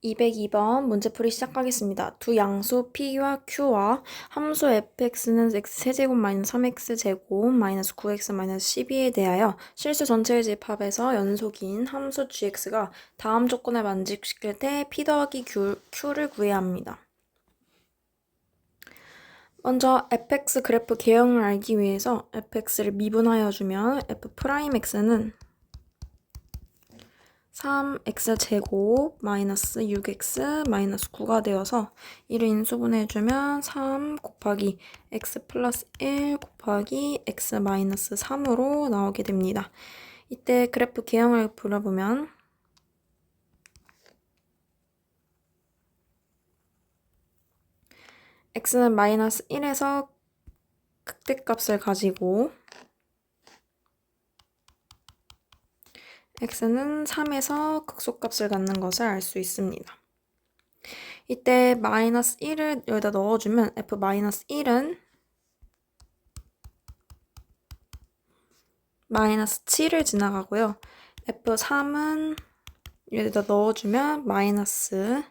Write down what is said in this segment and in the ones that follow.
202번 문제풀이 시작하겠습니다. 두 양수 P와 Q와 함수 fx는 x세제곱 마이너스 3x제곱 마이너스 9x 마이너스 12에 대하여 실수 전체의 집합에서 연속인 함수 gx가 다음 조건을 만족시킬 때 P 더하기 Q를 구해야 합니다. 먼저 fx 그래프 개형을 알기 위해서 fx를 미분하여 주면 f'x는 3x제곱 마이너스 6x 마이너스 9가 되어서 이를 인수분해해주면 3 곱하기 x 플러스 1 곱하기 x 마이너스 3으로 나오게 됩니다. 이때 그래프 개형을 불어보면 x는 마이너스 1에서 극대값을 가지고 x는 3에서 극소값을 갖는 것을 알 수 있습니다. 이때 마이너스 1을 여기다 넣어주면 f-1은 마이너스 7을 지나가고요. f3은 여기다 넣어주면 마이너스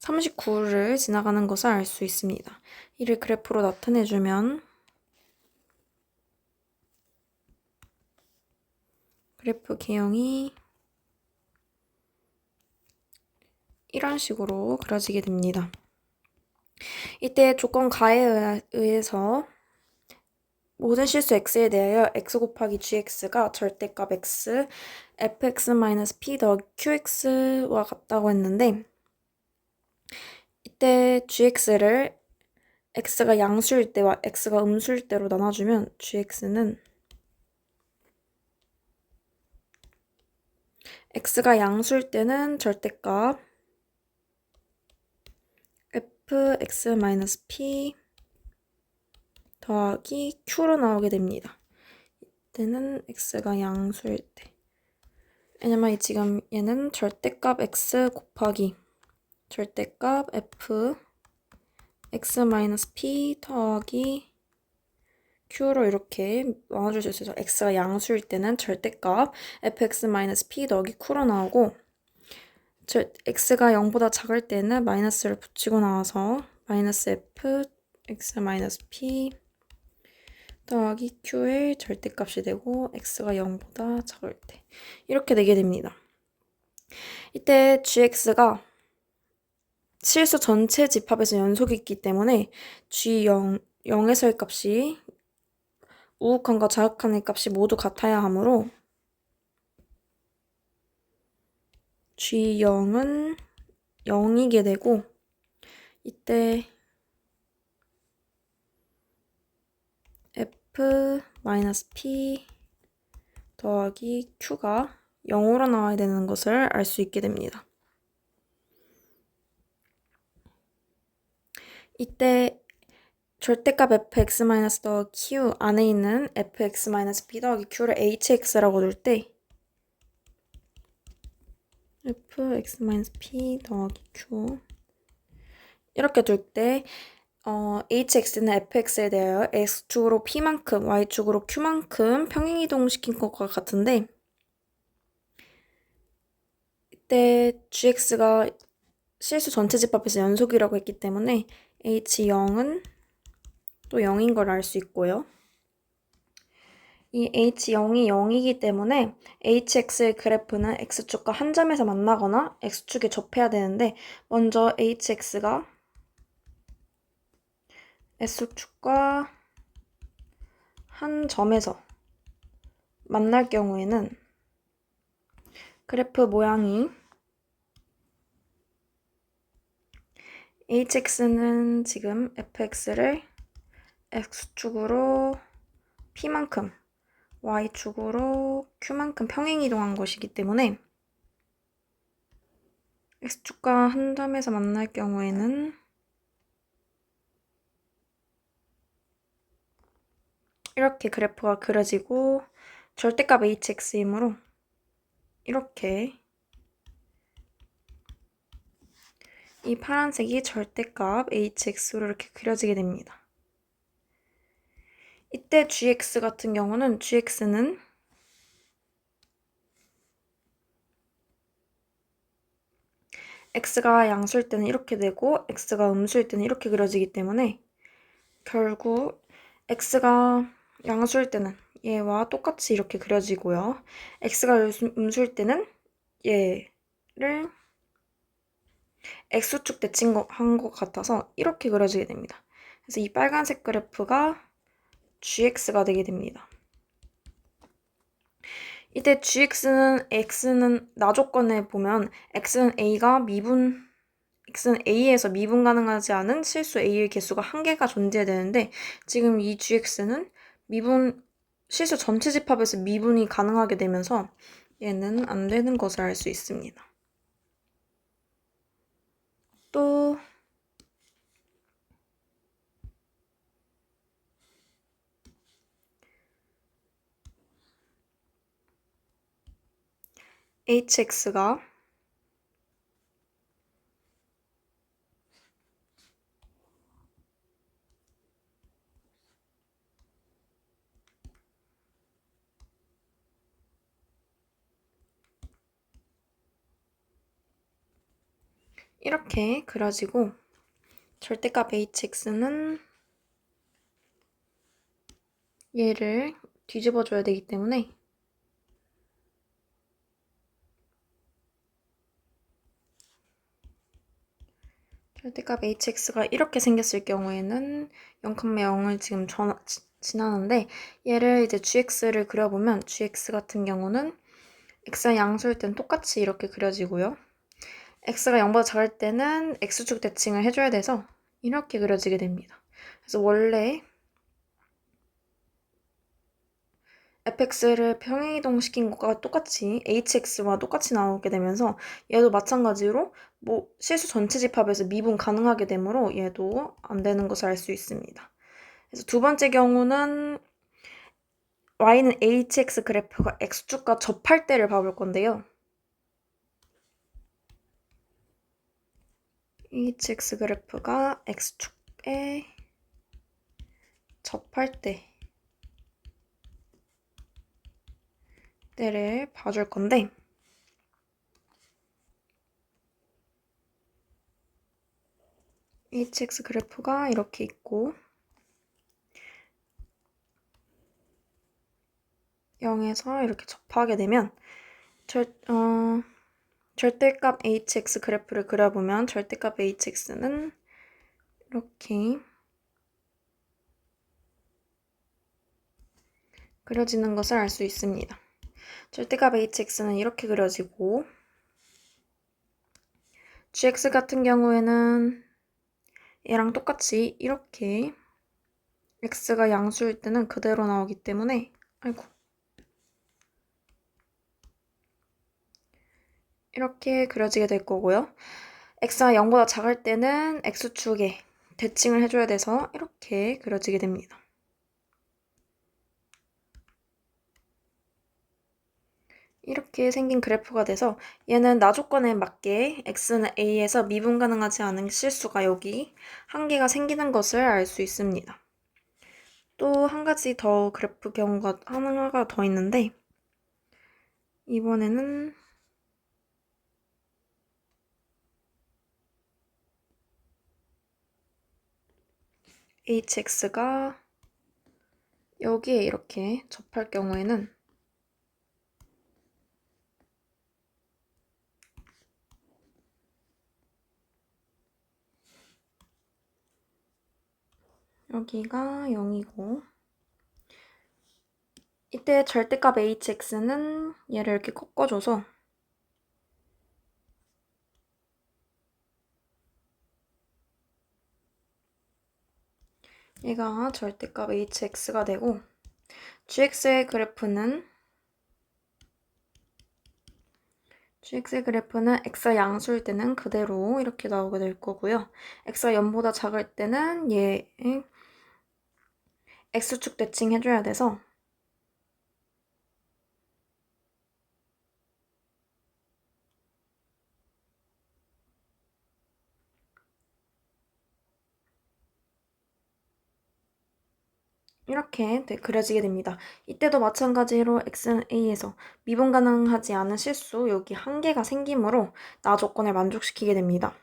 39를 지나가는 것을 알 수 있습니다. 이를 그래프로 나타내주면 그래프 개형이 이런 식으로 그려지게 됩니다. 이때 조건 가에 의해서 모든 실수 x에 대하여 x 곱하기 gx가 절대값 x, fx-p 더하기 qx와 같다고 했는데 이때 gx를 x가 양수일 때와 x가 음수일 때로 나눠주면 gx는 x가 양수일 때는 절대값 fx-p 더하기 q로 나오게 됩니다. 이때는 x가 양수일 때. 왜냐면 지금 얘는 절대값 x 곱하기 절대값 f x-p 더하기 q로 이렇게 나눠줄 수 있어요. x가 양수일 때는 절대값 fx-p 더하기 q로 나오고 x가 0보다 작을 때는 마이너스를 붙이고 나와서 마이너스 f x-p 더하기 q의 절대값이 되고 x가 0보다 작을 때 이렇게 되게 됩니다. 이때 gx가 실수 전체 집합에서 연속이 있기 때문에 g0, 0에서의 값이 우극한과 자극한의 값이 모두 같아야 하므로 g0은 0이게 되고 이때 f-p 더하기 q가 0으로 나와야 되는 것을 알 수 있게 됩니다. 이때 절대값 fx- 더하기 q 안에 있는 fx-p 더하기 q를 hx라고 둘 때 fx-p 더하기 q 이렇게 둘 때 hx는 fx에 대하여 x축으로 p만큼 y축으로 q만큼 평행이동시킨 것과 같은데 이때 gx가 실수 전체 집합에서 연속이라고 했기 때문에 h0은 또 0인 걸 알 수 있고요. 이 h0이 0이기 때문에 hx의 그래프는 x축과 한 점에서 만나거나 x축에 접해야 되는데 먼저 hx가 S축과 한 점에서 만날 경우에는 그래프 모양이 hx는 지금 fx를 x축으로 p만큼 y축으로 q만큼 평행이동한 것이기 때문에 x축과 한 점에서 만날 경우에는 이렇게 그래프가 그려지고 절대값 hx이므로 이렇게 이 파란색이 절대값 hx로 이렇게 그려지게 됩니다. 이때 gx 같은 경우는 gx는 x가 양수일 때는 이렇게 되고 x가 음수일 때는 이렇게 그려지기 때문에 결국 x가 양수일 때는 얘와 똑같이 이렇게 그려지고요. x가 음수일 때는 얘를 x축 대칭한 것 같아서 이렇게 그려지게 됩니다. 그래서 이 빨간색 그래프가 gx가 되게 됩니다. 이때 x는 나조건에 보면 x는 a에서 미분 가능하지 않은 실수 a의 개수가 한 개가 존재해야 되는데 지금 이 gx는 실수 전체 집합에서 미분이 가능하게 되면서 얘는 안 되는 것을 알 수 있습니다. 또 hx가 이렇게 그려지고 절대값 hx는 얘를 뒤집어 줘야 되기 때문에 절대값 hx가 이렇게 생겼을 경우에는 0,0을 지금 지나는데 얘를 이제 gx를 그려보면 gx 같은 경우는 x가 양수일 땐 똑같이 이렇게 그려지고요. x가 0보다 작을 때는 x축 대칭을 해줘야 돼서 이렇게 그려지게 됩니다. 그래서 원래 fx를 평행이동시킨 것과 똑같이 hx와 똑같이 나오게 되면서 얘도 마찬가지로 실수 전체 집합에서 미분 가능하게 되므로 얘도 안 되는 것을 알 수 있습니다. 그래서 두 번째 경우는 y는 hx 그래프가 x축과 접할 때를 봐볼 건데요. hx 그래프가 x축에 접할 때를 봐줄 건데 hx 그래프가 이렇게 있고 0에서 이렇게 접하게 되면 절대값 hx 그래프를 그려보면 절대값 hx는 이렇게 그려지는 것을 알 수 있습니다. 절대값 hx는 이렇게 그려지고 gx 같은 경우에는 얘랑 똑같이 이렇게 x가 양수일 때는 그대로 나오기 때문에 이렇게 그려지게 될 거고요. x가 0보다 작을 때는 x축에 대칭을 해줘야 돼서 이렇게 그려지게 됩니다. 이렇게 생긴 그래프가 돼서 얘는 나조건에 맞게 x는 a에서 미분 가능하지 않은 실수가 여기 한 개가 생기는 것을 알 수 있습니다. 또 한 가지 더 그래프 경우가 하나가 더 있는데 이번에는 hx가 여기에 이렇게 접할 경우에는 여기가 0이고 이때 절대값 hx는 얘를 이렇게 꺾어줘서 얘가 절대값 hx가 되고 gx의 그래프는 x가 양수일 때는 그대로 이렇게 나오게 될 거고요. x가 0보다 작을 때는 얘 x축 대칭 해줘야 돼서 이렇게 그려지게 됩니다. 이때도 마찬가지로 x는 a에서 미분 가능하지 않은 실수 여기 한 개가 생기므로 나 조건을 만족시키게 됩니다.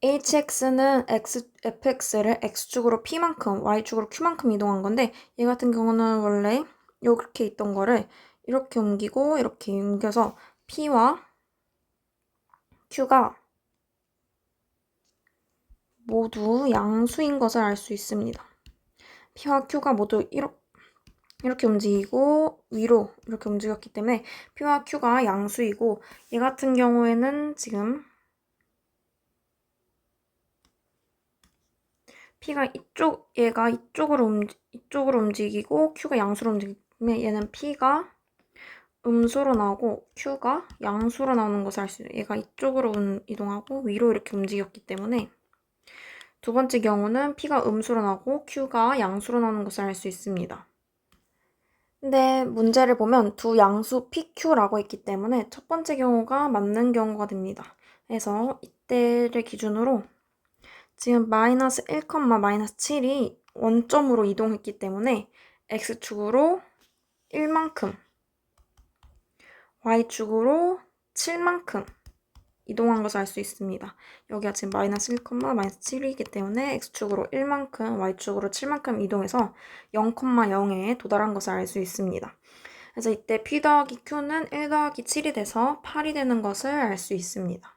hx는 fx를 x축으로 p만큼 y축으로 q만큼 이동한 건데 얘 같은 경우는 원래 이렇게 있던 거를 이렇게 옮기고 이렇게 옮겨서 p와 q가 모두 양수인 것을 알 수 있습니다. p와 q가 모두 이렇게 움직이고 위로 이렇게 움직였기 때문에 p와 q가 양수이고 얘 같은 경우에는 지금 p가 얘가 이쪽으로 움직이고 q가 양수로 움직이기 때문에 얘는 p가 음수로 나오고 q가 양수로 나오는 것을 알 수 있어요. 얘가 이쪽으로 이동하고 위로 이렇게 움직였기 때문에 두 번째 경우는 p가 음수로 나오고 q가 양수로 나오는 것을 알 수 있습니다. 근데 문제를 보면 두 양수 PQ라고 있기 때문에 첫 번째 경우가 맞는 경우가 됩니다. 그래서 이때를 기준으로 지금 마이너스 1, 마이너스 7이 원점으로 이동했기 때문에 X축으로 1만큼, Y축으로 7만큼 이동한 것을 알 수 있습니다. 여기가 지금 마이너스 1, 마이너스 7이기 때문에 X축으로 1만큼, Y축으로 7만큼 이동해서 0,0에 도달한 것을 알 수 있습니다. 그래서 이때 P 더하기 Q는 1 더하기 7이 돼서 8이 되는 것을 알 수 있습니다.